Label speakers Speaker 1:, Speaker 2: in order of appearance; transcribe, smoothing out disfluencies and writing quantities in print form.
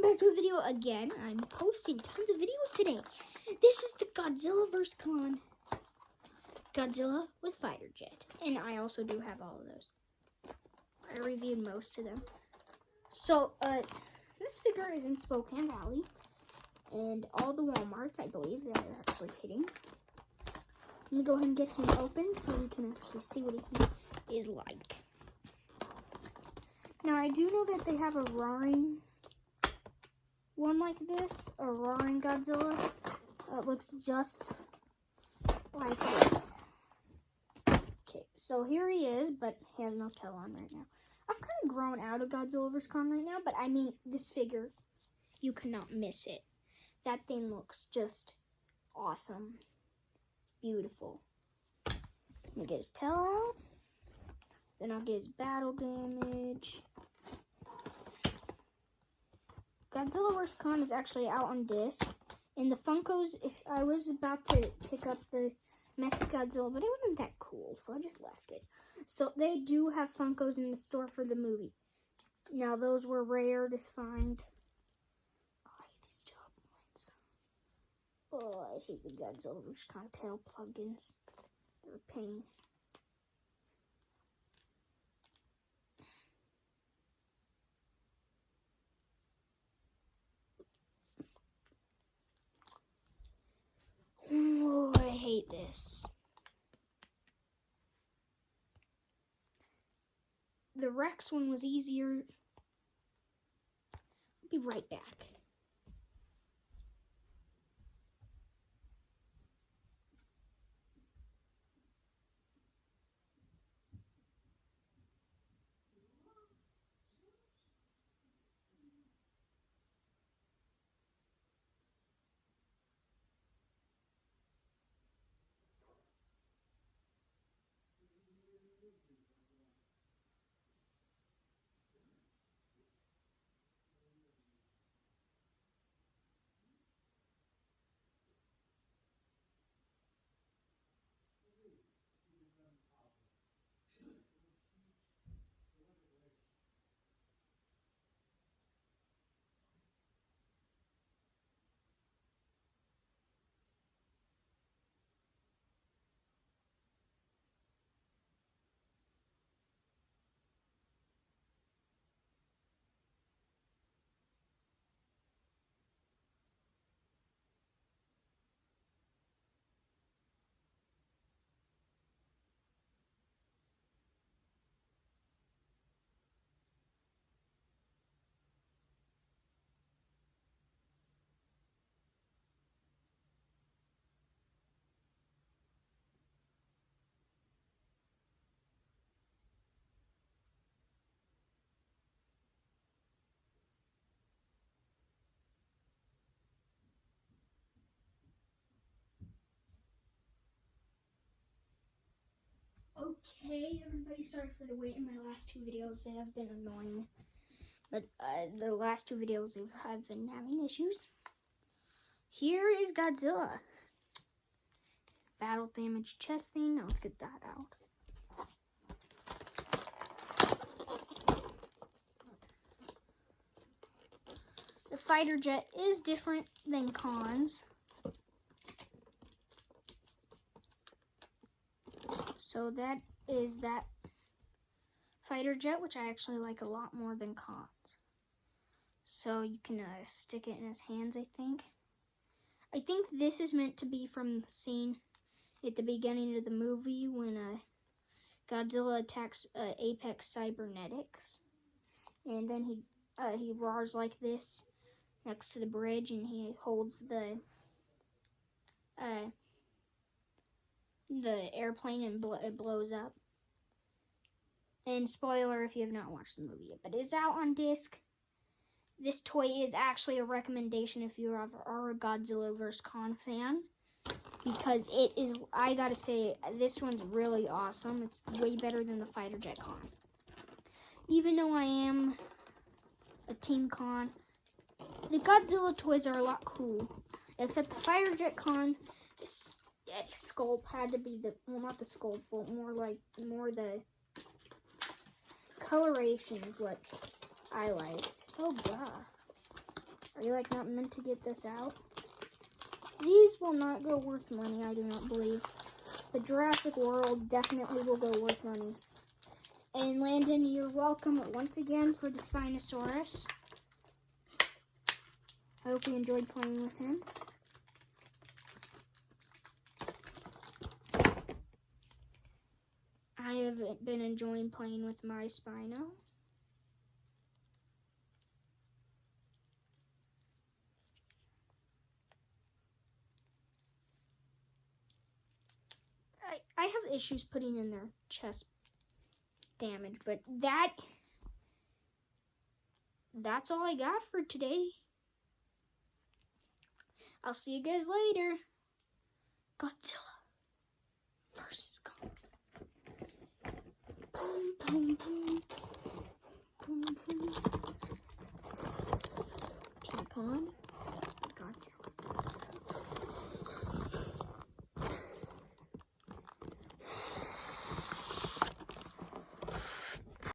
Speaker 1: back to a video again. I'm posting tons of videos today. This is the Godzilla vs. Kong. Godzilla with fighter jet. And I also do have all of those. I reviewed most of them. So, this figure is in Spokane Valley. And all the Walmarts, I believe, that are actually hitting. Let me go ahead and get him open so we can actually see what he is like. Now, I do know that they have a roaring one like this, a roaring Godzilla. It looks just like this. Okay, so here he is, but he has no tail on right now. I've kind of grown out of Godzilla vs. Kong right now, but I mean, this figure, you cannot miss it. That thing looks just awesome. Beautiful. Let me get his tail out. Then I'll get his battle damage. Godzilla vs. Kong is actually out on disc. And the Funkos, I was about to pick up the Mechagodzilla, but it wasn't that cool, so I just left it. So they do have Funkos in the store for the movie. Now those were rare to find. Oh, I hate these job points. Oh, I hate the Godzilla vs. Kong tail plugins. They're a pain. Oh, I hate this. The Rex one was easier. I'll be right back. Okay, everybody, sorry for the wait in my last two videos. They have been annoying. But the last two videos have been having issues. Here is Godzilla. Battle damage chest thing. Now let's get that out. The fighter jet is different than Khan's. So that is that fighter jet, which I actually like a lot more than Khan's. So you can stick it in his hands, I think. I think this is meant to be from the scene at the beginning of the movie when Godzilla attacks Apex Cybernetics. And then he roars like this next to the bridge, and he holds the airplane and it blows up. And spoiler if you have not watched the movie yet, but it's out on disc. This toy is actually a recommendation if you are a Godzilla vs. Kong fan, because it is, I gotta say, this one's really awesome. It's way better than the fighter jet Kong. Even though I am a Team Kong, the Godzilla toys are a lot cool, except the fighter jet Kong sculpt had to be the, well, not the sculpt, but more the coloration is what I liked. Oh god. Are you like not meant to get this out? These will not go worth money, I do not believe. But Jurassic World definitely will go worth money. And Landon, you're welcome once again for the Spinosaurus. I hope you enjoyed playing with him. I have been enjoying playing with my Spino. I have issues putting in their chest damage, but that's all I got for today. I'll see you guys later. Godzilla versus Kong. Boom, boom, boom. Boom, boom. Take on.